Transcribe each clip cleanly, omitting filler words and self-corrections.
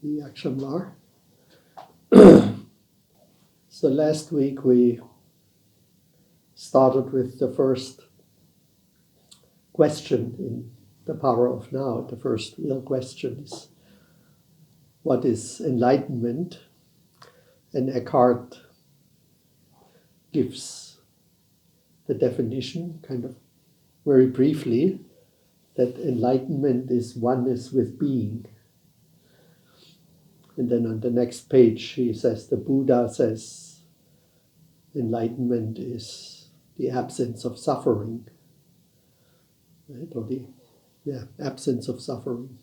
the Akshamlar. So last week we started with the first question in the power of now. The first real question is, what is enlightenment? And Eckhart gives the definition, kind of very briefly, that enlightenment is oneness with being. And then on the next page he says, the Buddha says, enlightenment is the absence of suffering, right? Or the absence of suffering.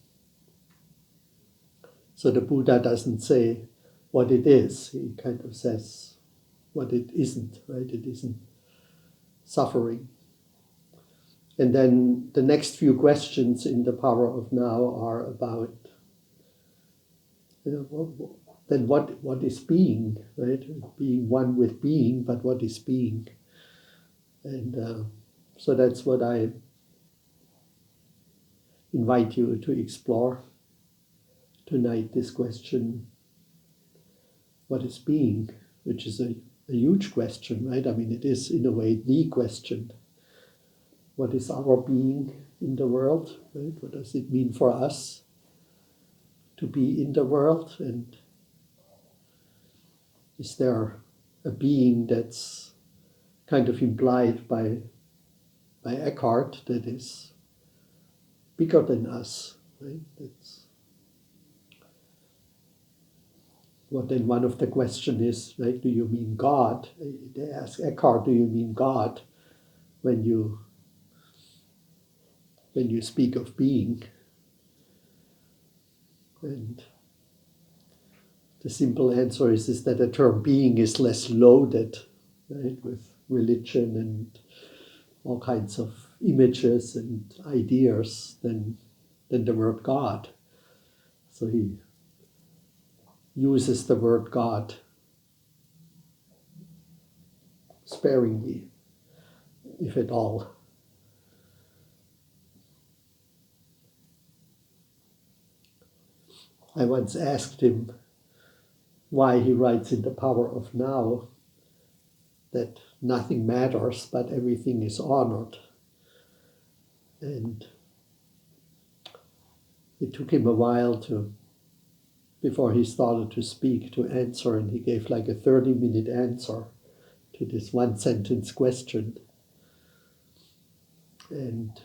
So the Buddha doesn't say what it is, he kind of says what it isn't, right? It isn't suffering. And then the next few questions in the power of now are about, then what is being, right? Being one with being, but what is being? And so that's what I invite you to explore tonight, this question, what is being? Which is a huge question, right? I mean, it is in a way the question. What is our being in the world, right? What does it mean for us to be in the world? And is there a being that's kind of implied by Eckhart that is bigger than us, right? That's what then one of the question is, right? Do you mean God? They ask Eckhart, do you mean God when you speak of being? And the simple answer is that the term being is less loaded, right, with religion and all kinds of images and ideas than the word God. So he uses the word God sparingly, if at all. I once asked him why he writes in the power of now that nothing matters but everything is honored. And it took him a while before he started to speak, to answer, and he gave like a 30-minute answer to this one-sentence question. And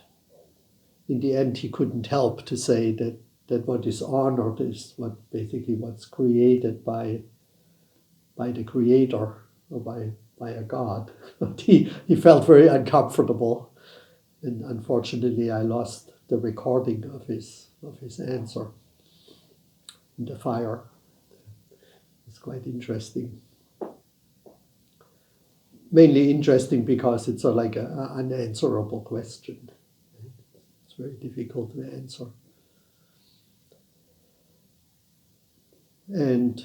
in the end he couldn't help to say that what is honored is what's created by the Creator, or by a God. But he felt very uncomfortable, and unfortunately I lost the recording of his answer in the fire. It's quite interesting. Mainly interesting because it's like an unanswerable question. It's very difficult to answer. And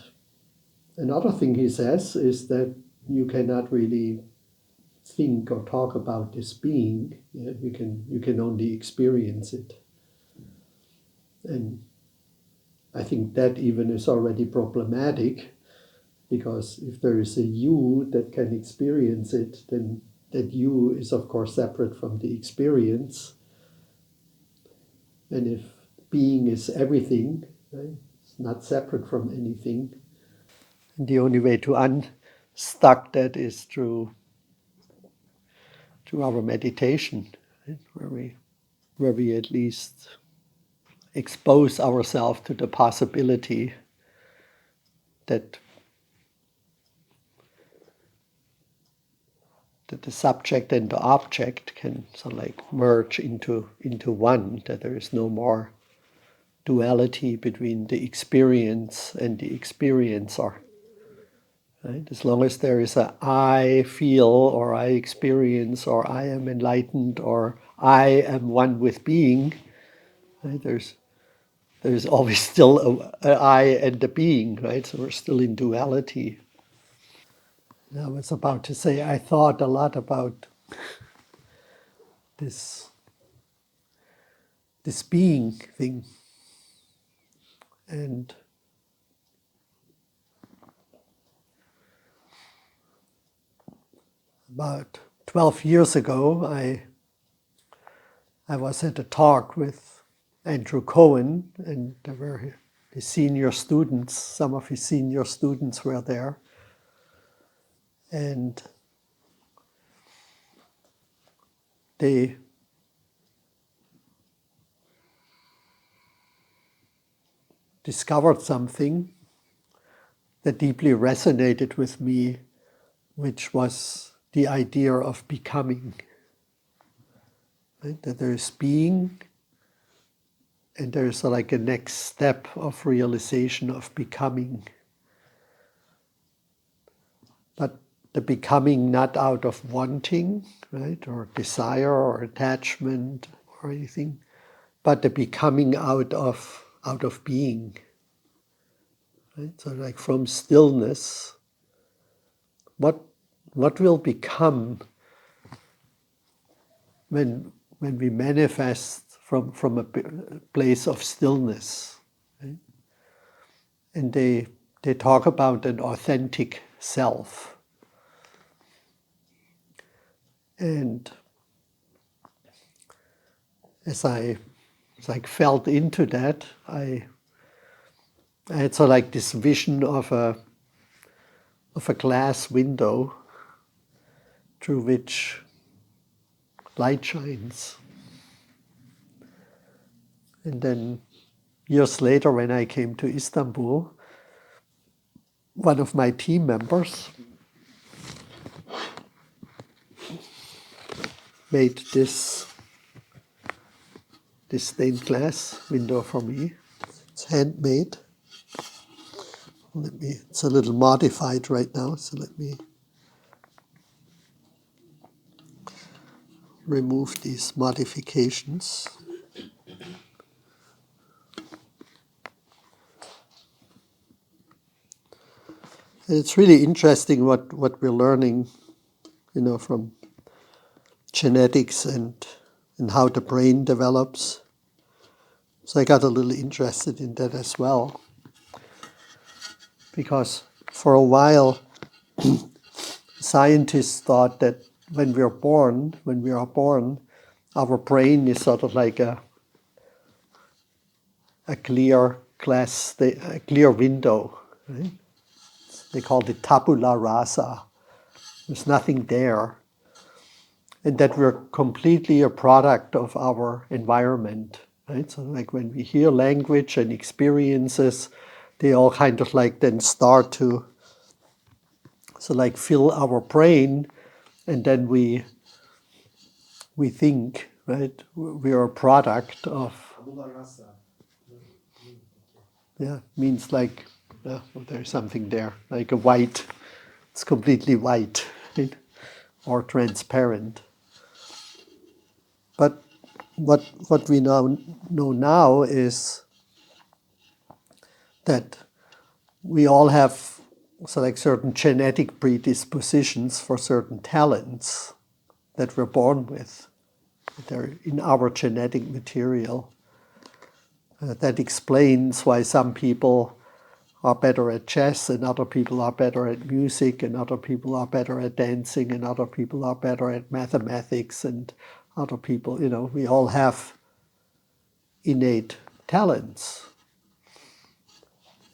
another thing he says is that you cannot really think or talk about this being. You can only experience it. And I think that even is already problematic, because if there is a you that can experience it, then that you is of course separate from the experience. And if being is everything, right, it's not separate from anything. And the only way to unstuck that is through our meditation, right, where we at least expose ourselves to the possibility that the subject and the object can sort of like merge into one, that there is no more duality between the experience and the experiencer. Right? As long as there is a I feel, or I experience, or I am enlightened, or I am one with being, right? There's always still a I and a being, right? So we're still in duality. I was about to say, I thought a lot about this being thing, and about 12 years ago, I was at a talk with Andrew Cohen, and there were his senior students, some of his senior students were there. And they discovered something that deeply resonated with me, which was the idea of becoming. Right? That there's being, and there's like a next step of realization of becoming. But the becoming not out of wanting, right, or desire or attachment or anything, but the becoming out of being. Right? So like from stillness, what will become when we manifest from a place of stillness? Right? And they talk about an authentic self. And as I felt into that, I had sort of like this vision of a glass window through which light shines. And then years later, when I came to Istanbul, one of my team members made this stained glass window for me. It's handmade. It's a little modified right now, so let me remove these modifications. And it's really interesting what we're learning, from genetics and how the brain develops. So I got a little interested in that as well. Because for a while, scientists thought that when we are born, our brain is sort of like a clear glass, a clear window. Right? They called it tabula rasa. There's nothing there. And that we're completely a product of our environment. Right? So like when we hear language and experiences, they all kind of like then start to fill our brain, and then we think, right? We are a product of. Yeah, means like there's something there, like a white. It's completely white, right? Or transparent. But what we know now is that we all have certain genetic predispositions for certain talents that we're born with. They're in our genetic material. That explains why some people are better at chess and other people are better at music and other people are better at dancing and other people are better at mathematics and other people, we all have innate talents.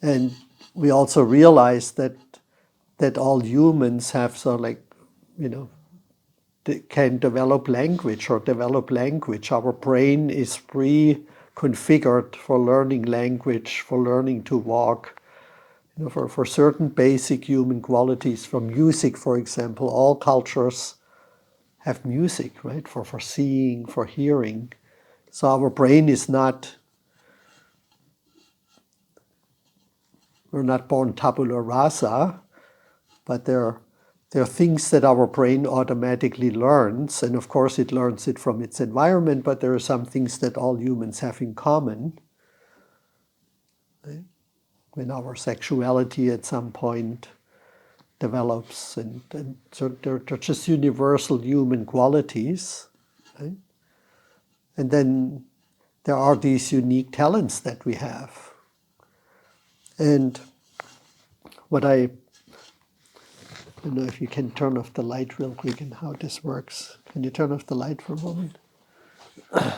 And we also realize that all humans have they can develop language. Our brain is pre-configured for learning language, for learning to walk, for certain basic human qualities. From music, for example, all cultures have music, right? For seeing, for hearing. So our brain is not, we're not born tabula rasa, but there are things that our brain automatically learns, and of course it learns it from its environment, but there are some things that all humans have in common. Right? When our sexuality at some point develops, and so they're just universal human qualities. Right? And then there are these unique talents that we have. And what I I don't know if you can turn off the light real quick and how this works. Can you turn off the light for a moment? I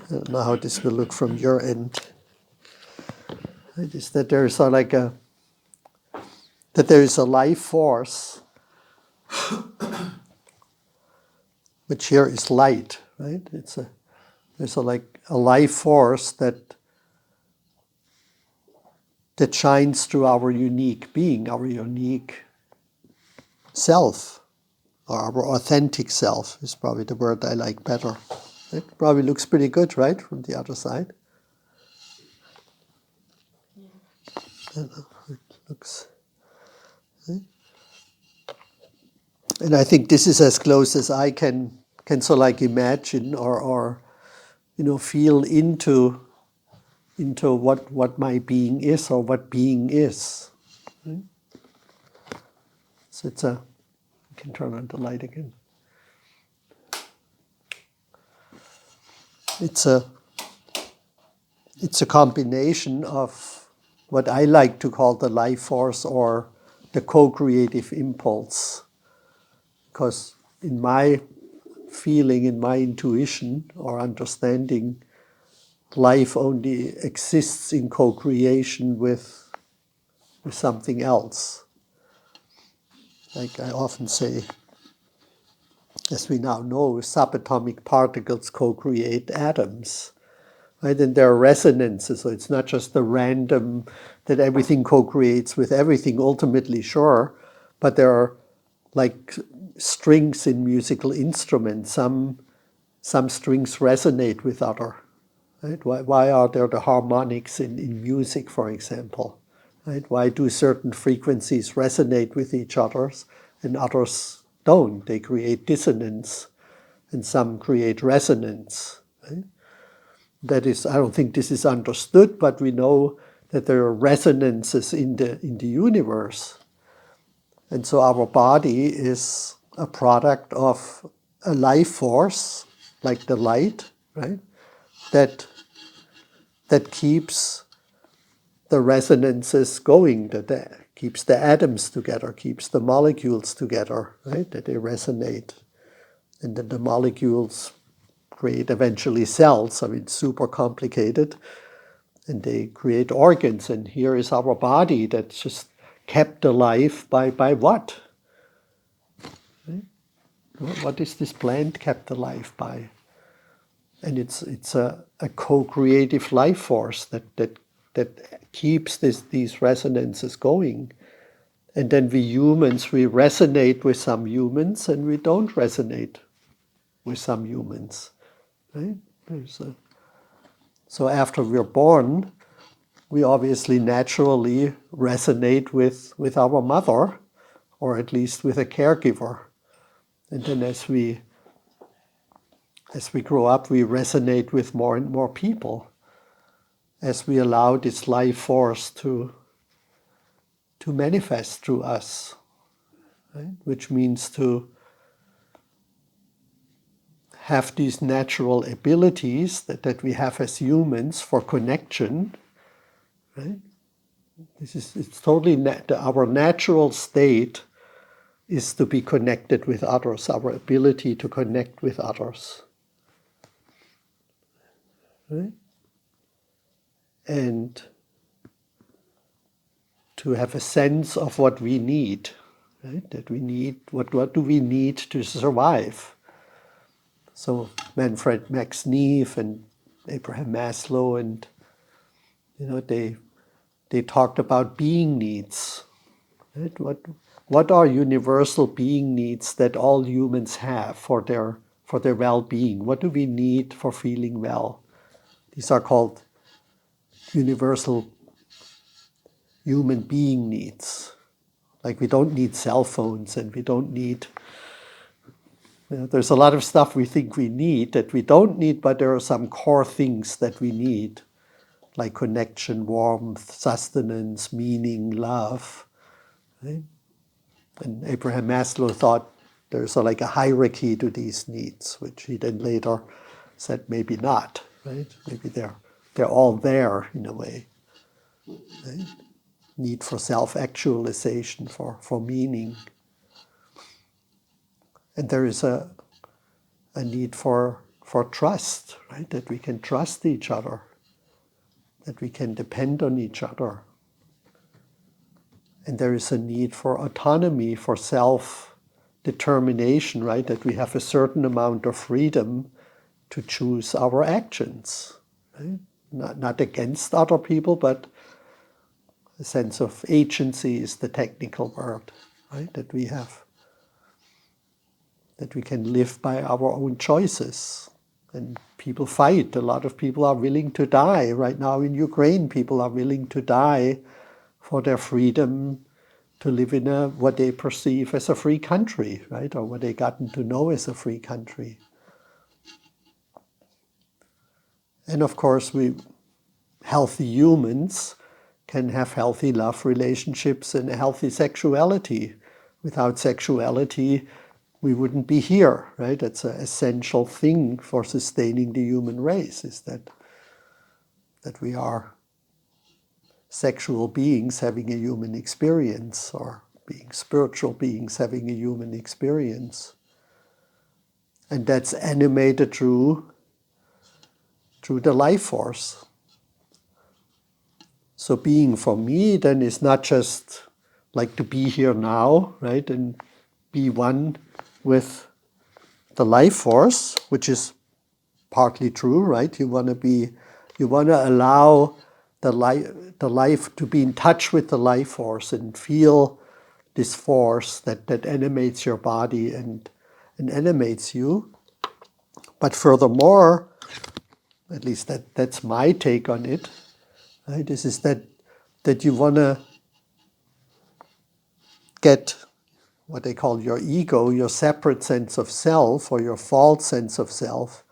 don't know how this will look from your end. It is that there is that there is a life force, which here is light, right? There's a life force that shines through our unique being, our unique self, or our authentic self is probably the word I like better. It probably looks pretty good, right, from the other side. Yeah. It looks. And I think this is as close as I can imagine or feel into what my being is or what being is. Right? So you can turn on the light again. It's a combination of what I like to call the life force or the co-creative impulse. Because in my feeling, in my intuition or understanding, life only exists in co-creation with something else. Like I often say, as we now know, subatomic particles co-create atoms. Right? And there are resonances, so it's not just the random that everything co-creates with everything, ultimately, sure, but there are like strings in musical instruments. Some strings resonate with other. Right? Why are there the harmonics in music, for example? Right? Why do certain frequencies resonate with each other and others don't? They create dissonance, and some create resonance. Right? That is, I don't think this is understood, but we know that there are resonances in the universe. And so our body is a product of a life force, like the light, right? That keeps the resonances going, that keeps the atoms together, keeps the molecules together, right? That they resonate. And then the molecules create eventually cells. I mean, super complicated. And they create organs. And here is our body that's just kept alive by what? Right? What is this plant kept alive by? And it's a co-creative life force that keeps these resonances going. And then we humans, we resonate with some humans and we don't resonate with some humans. Right? So after we're born, we obviously naturally resonate with our mother, or at least with a caregiver. And then as we grow up, we resonate with more and more people as we allow this life force to manifest through us, right? Which means to have these natural abilities that we have as humans for connection, right? It's totally our natural state is to be connected with others, our ability to connect with others. Right? And to have a sense of what we need, right? That we need, what do we need to survive? So Manfred Max Neef and Abraham Maslow, and they talked about being needs. Right? What are universal being needs that all humans have for their well-being? What do we need for feeling well? These are called universal human being needs. Like we don't need cell phones and we don't need, there's a lot of stuff we think we need that we don't need, but there are some core things that we need, like connection, warmth, sustenance, meaning, love. Right? And Abraham Maslow thought there's like a hierarchy to these needs, which he then later said maybe not, right? Maybe they're all there in a way. Right? Need for self-actualization, for meaning. And there is a need for trust, right? That we can trust each other, that we can depend on each other. And there is a need for autonomy, for self-determination, right? That we have a certain amount of freedom to choose our actions, right? Not against other people, but a sense of agency is the technical word, right? That we have, that we can live by our own choices. And people fight. A lot of people are willing to die. Right now in Ukraine, people are willing to die for their freedom to live in what they perceive as a free country, right? Or what they gotten to know as a free country. And of course, healthy humans can have healthy love relationships and a healthy sexuality. Without sexuality, we wouldn't be here, right? That's an essential thing for sustaining the human race, is that we are sexual beings having a human experience, or being spiritual beings having a human experience. And that's animated through the life force. So being for me then is not just like to be here now, right? And be one with the life force, which is partly true, right? You want to allow the life to be in touch with the life force and feel this force that animates your body and animates you. But furthermore, at least that's my take on it, right? This is that you want to get what they call your ego, your separate sense of self, or your false sense of self,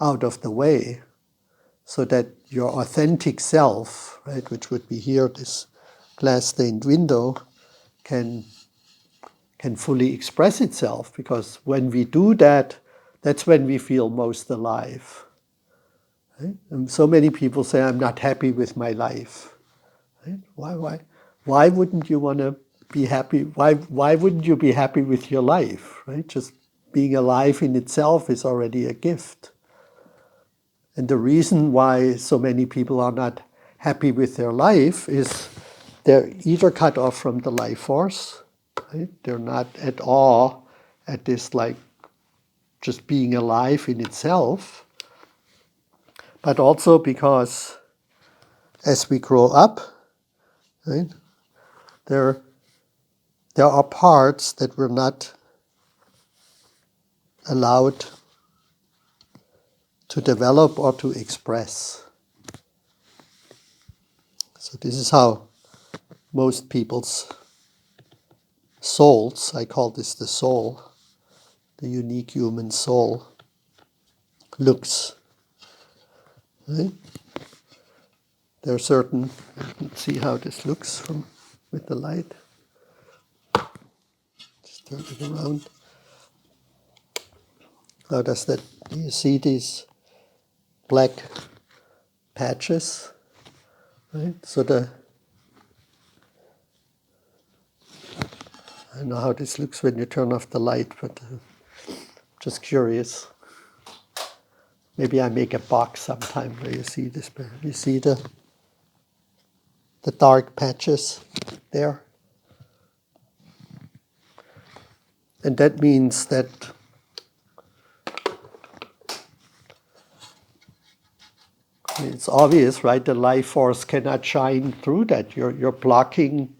out of the way, so that your authentic self, right, which would be here, this glass-stained window, can fully express itself. Because when we do that, that's when we feel most alive. Right? And so many people say, I'm not happy with my life. Right? Why wouldn't you want to be happy? Why wouldn't you be happy with your life? Right? Just being alive in itself is already a gift. And the reason why so many people are not happy with their life is they're either cut off from the life force, right? They're not at all at this like just being alive in itself, but also because as we grow up, right, there are parts that we're not allowed to develop or to express. So this is how most people's souls, I call this the soul, the unique human soul, looks. Right? There are certain, let's see how this looks with the light. Just turn it around. How does that, do you see these black patches? Right? So I don't know how this looks when you turn off the light, but just curious. Maybe I make a box sometime where you see this. You see the dark patches there? And that means that it's obvious, right? The life force cannot shine through that. You're blocking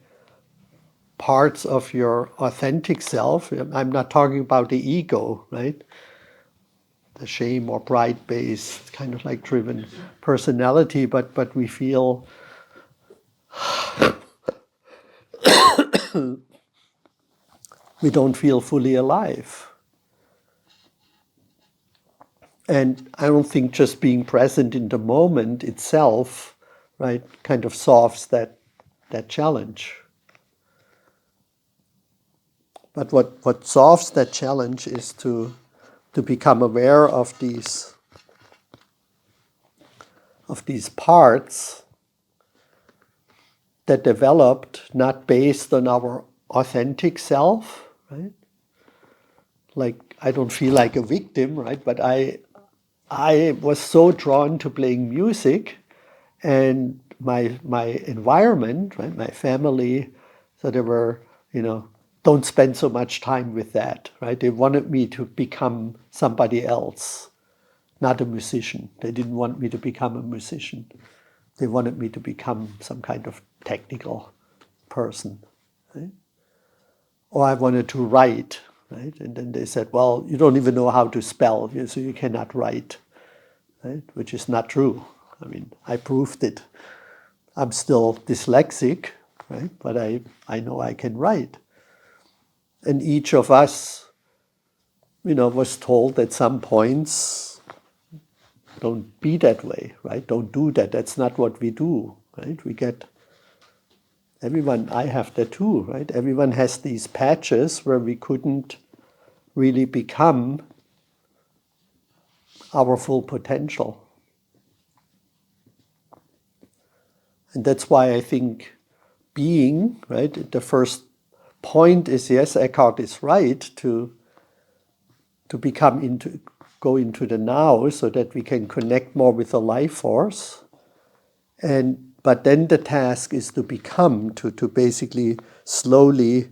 parts of your authentic self. I'm not talking about the ego, right? The shame or pride-based, kind of like driven personality, but we feel we don't feel fully alive. And I don't think just being present in the moment itself, right, kind of solves that challenge. But what solves that challenge is to become aware of these parts that developed not based on our authentic self, right? Like, I don't feel like a victim, right? But I was so drawn to playing music, and my environment, right, my family, so they were, don't spend so much time with that, right? They wanted me to become somebody else, not a musician. They didn't want me to become a musician. They wanted me to become some kind of technical person, right? Or I wanted to write, right? And then they said, well, you don't even know how to spell, so you cannot write, right? Which is not true. I mean, I proved it. I'm still dyslexic, right? But I know I can write. And each of us, was told at some points, don't be that way, right? Don't do that. That's not what we do, right? Everyone, I have that too, right? Everyone has these patches where we couldn't really become our full potential. And that's why I think being, right, the first point is, yes, Eckhart is right, to go into the now so that we can connect more with the life force. But then the task is to become, to basically slowly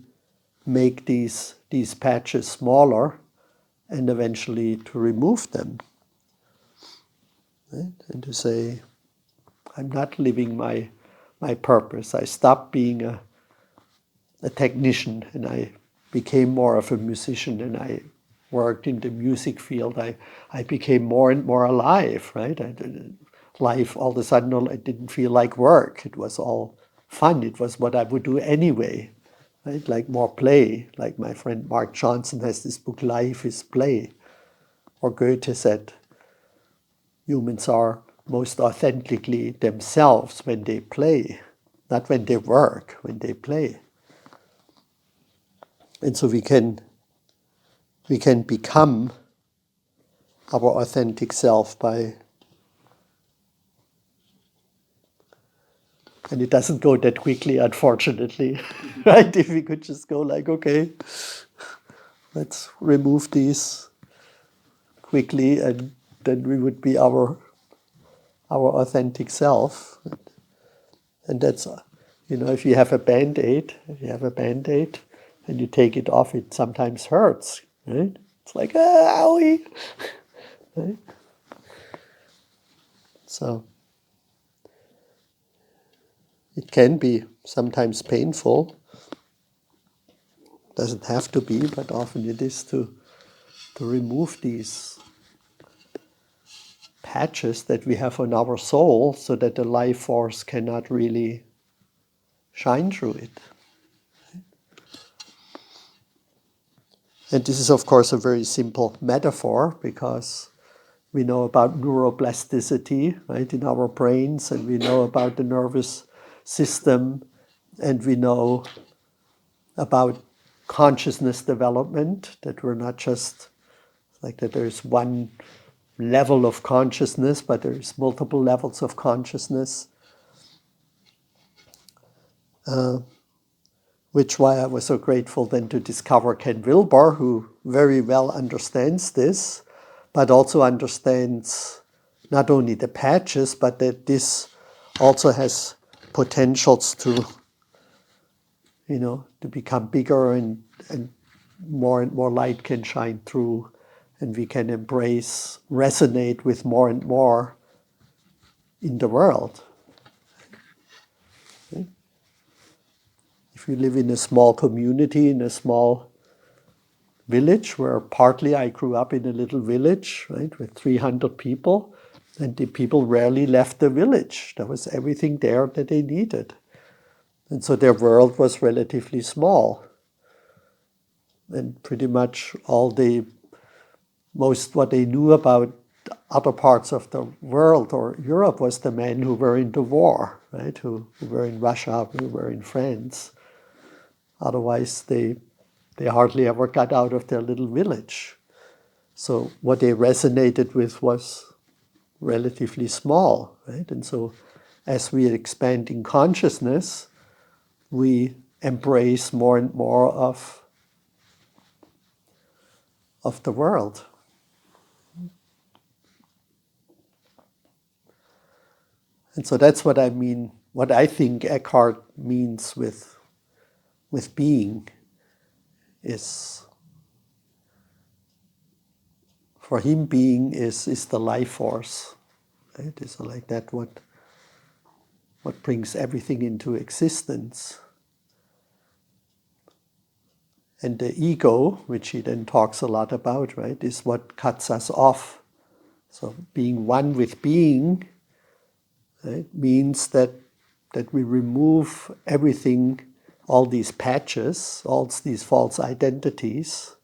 make these patches smaller and eventually to remove them. Right? And to say, I'm not living my purpose. I stopped being a technician and I became more of a musician, and I worked in the music field. I became more and more alive, right? Life, all of a sudden, it didn't feel like work. It was all fun. It was what I would do anyway, right? Like more play. Like my friend Mark Johnson has this book, Life is Play. Or Goethe said, humans are most authentically themselves when they play, not when they work, when they play. And so we can become our authentic self by, and it doesn't go that quickly, unfortunately, right? If we could just go like, okay, let's remove these quickly, and then we would be our authentic self. And that's, if you have a Band-Aid, and you take it off, it sometimes hurts, right? It's like, owie, right? So it can be sometimes painful. Doesn't have to be, but often it is, to remove these patches that we have on our soul so that the life force cannot really shine through it. And this is, of course, a very simple metaphor, because we know about neuroplasticity, right, in our brains, and we know about the nervous system, and we know about consciousness development, that we're not just like that there's one level of consciousness, but there's multiple levels of consciousness. Which why I was so grateful then to discover Ken Wilber, who very well understands this, but also understands not only the patches, but that this also has potentials to, to become bigger, and more light can shine through, and we can resonate with more and more in the world. Okay? If you live in a small community, in a small village, where partly I grew up in a little village, right, with 300 people, and the people rarely left the village. There was everything there that they needed. And so their world was relatively small. And pretty much what they knew about other parts of the world or Europe was the men who were in the war, right, who were in Russia, who were in France. Otherwise, they they hardly ever got out of their little village. So what they resonated with was relatively small, right? And so as we expand in consciousness, we embrace more and more of the world. And so that's what I mean, what I think Eckhart means with being is, for him being is the life force. Right? It's like that what brings everything into existence. And the ego, which he then talks a lot about, right, is what cuts us off. So being one with being, right, means that we remove everything, all these patches, all these false identities,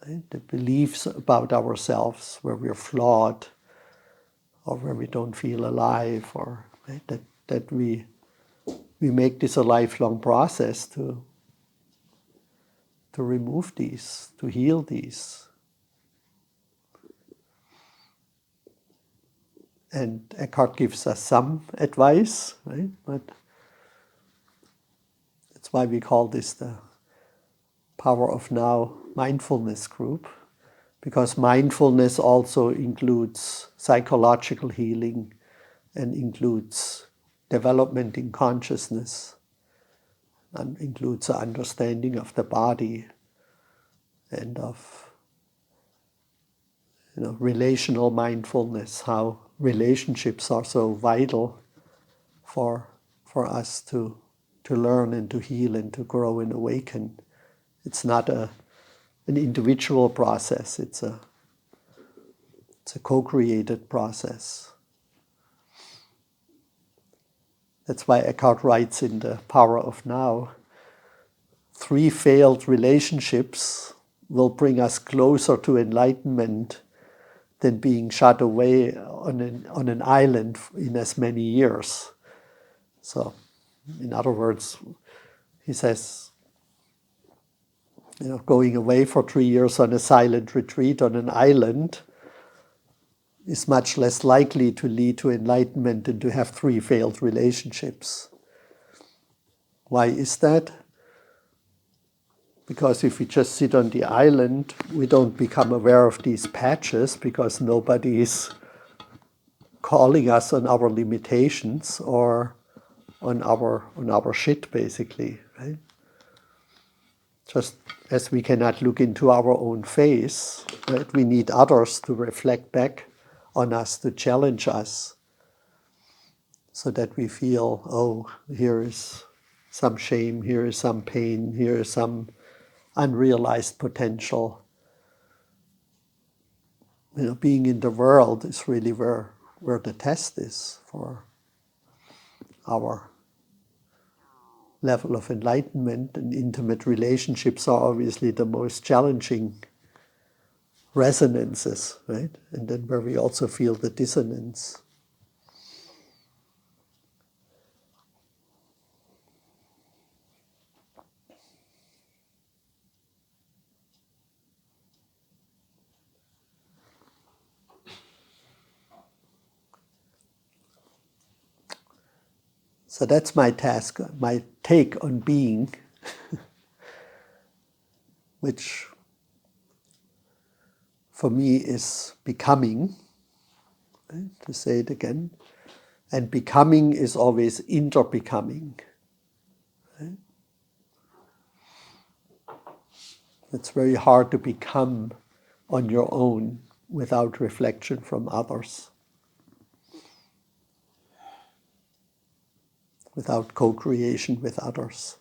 right, the beliefs about ourselves where we're flawed or where we don't feel alive, or right, that we make this a lifelong process to remove these, to heal these. And Eckhart gives us some advice, right? But that's why we call this the Power of Now mindfulness group, because mindfulness also includes psychological healing and includes development in consciousness and includes an understanding of the body and of relational mindfulness, how relationships are so vital for us to learn and to heal and to grow and awaken. It's not an individual process, it's a co-created process. That's why Eckhart writes in The Power of Now, 3 failed relationships will bring us closer to enlightenment than being shut away on an island in as many years. So, in other words, he says, going away for 3 years on a silent retreat on an island is much less likely to lead to enlightenment than to have 3 failed relationships. Why is that? Because if we just sit on the island, we don't become aware of these patches because nobody is calling us on our limitations or on our shit, basically, right? Just as we cannot look into our own face, right? We need others to reflect back on us, to challenge us, so that we feel, oh, here is some shame, here is some pain, here is some unrealized potential. Being in the world is really where the test is for our level of enlightenment, and intimate relationships are obviously the most challenging resonances, right? And then where we also feel the dissonance. So that's my task, my take on being, which for me is becoming, right? To say it again. And becoming is always interbecoming. Right? It's very hard to become on your own without reflection from others, without co-creation with others.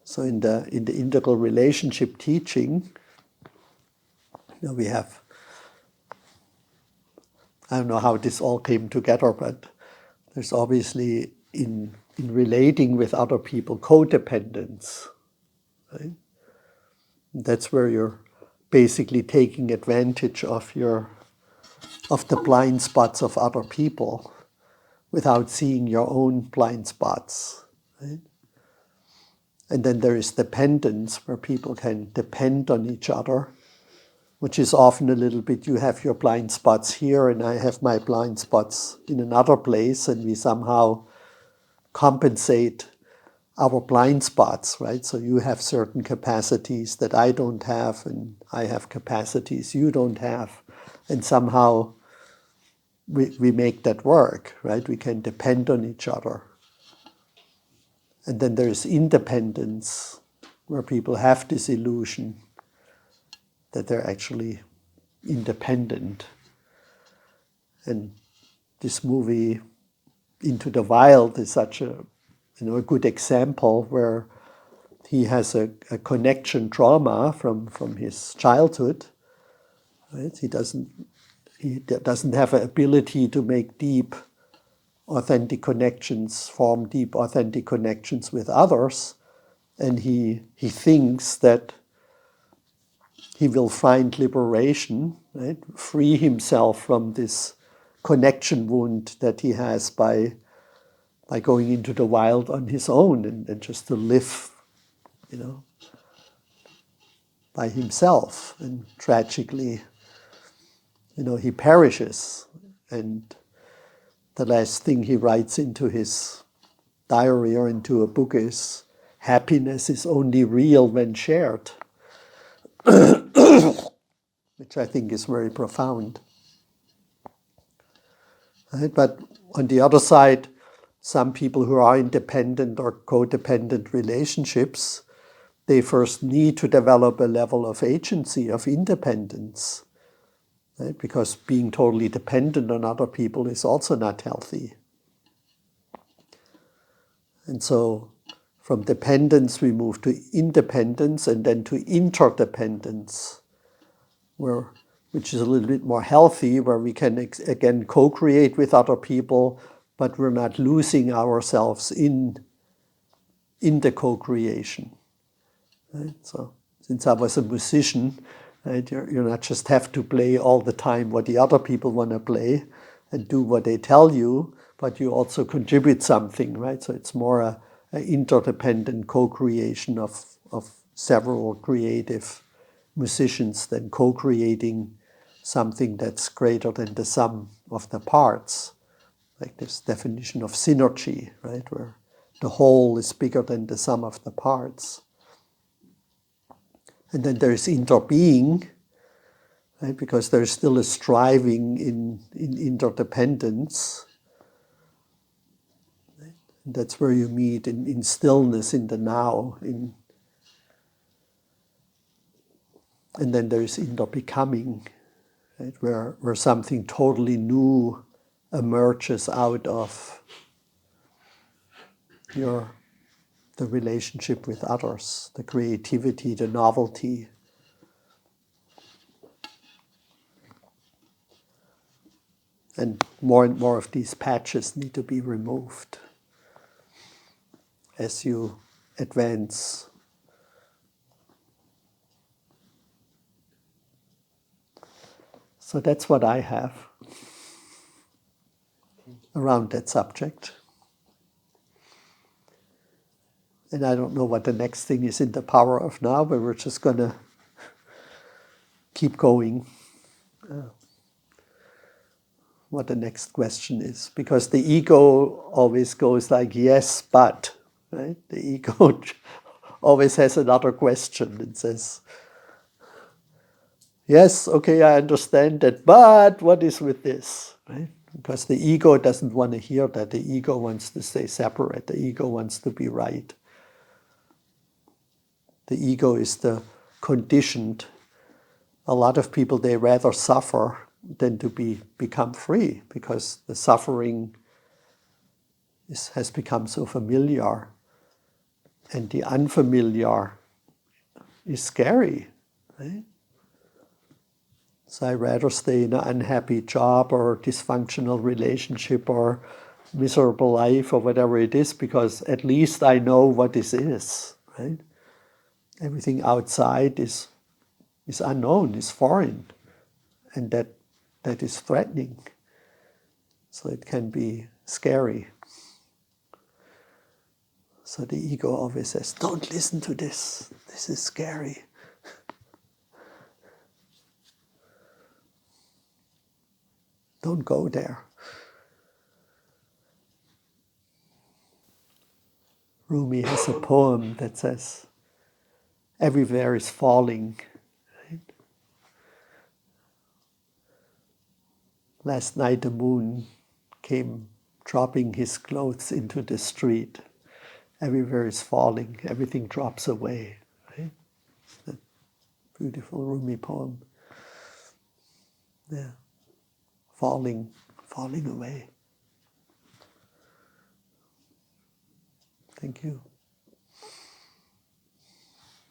So in the integral relationship teaching, we have, I don't know how this all came together, but there's obviously in relating with other people codependence, right? That's where you're basically taking advantage of the blind spots of other people without seeing your own blind spots. Right? And then there is dependence, where people can depend on each other, which is often a little bit, you have your blind spots here and I have my blind spots in another place, and we somehow compensate our blind spots, right? So you have certain capacities that I don't have, and I have capacities you don't have, and somehow we make that work, right? We can depend on each other. And then there's independence, where people have this illusion that they're actually independent. And this movie, Into the Wild, is such a good example, where he has a connection trauma from his childhood. Right? He doesn't have an ability to make deep, authentic connections, form deep, authentic connections with others, and he thinks that he will find liberation, right? Free himself from this connection wound that he has by going into the wild on his own and just to live, by himself. And tragically, he perishes. And the last thing he writes into his diary or into a book is, "Happiness is only real when shared," which I think is very profound. Right? But on the other side, some people who are in dependent or codependent relationships, they first need to develop a level of agency, of independence. Right? Because being totally dependent on other people is also not healthy. And so from dependence we move to independence, and then to interdependence, which is a little bit more healthy, where we can again co-create with other people, but we're not losing ourselves in the co-creation. Right? So since I was a musician, right, you not just have to play all the time what the other people want to play and do what they tell you, but you also contribute something, right? So it's more an interdependent co-creation of several creative musicians than co-creating something that's greater than the sum of the parts. Like this definition of synergy, right? Where the whole is bigger than the sum of the parts. And then there's interbeing, right? Because there's still a striving in interdependence. Right? And that's where you meet in stillness, in the now. And then there's interbecoming, right? Where something totally new emerges out of the relationship with others, the creativity, the novelty. And more of these patches need to be removed as you advance. So that's what I have around that subject. And I don't know what the next thing is in the power of now, but we're just going to keep going. What the next question is. Because the ego always goes like, yes, but. Right? The ego always has another question and says, yes, okay, I understand that, but what is with this? Right? Because the ego doesn't want to hear that. The ego wants to stay separate. The ego wants to be right. The ego is the conditioned. A lot of people, they rather suffer than to become free, because the suffering has become so familiar, and the unfamiliar is scary. Right? So I rather stay in an unhappy job or dysfunctional relationship or miserable life or whatever it is, because at least I know what this is. Right? Everything outside is is unknown, is foreign, and that is threatening. So it can be scary. So the ego always says, don't listen to this. This is scary. Don't go there. Rumi has a poem that says, everywhere is falling. Right? Last night the moon came dropping his clothes into the street. Everywhere is falling. Everything drops away. Right? That beautiful Rumi poem. Yeah. Falling away. Thank you.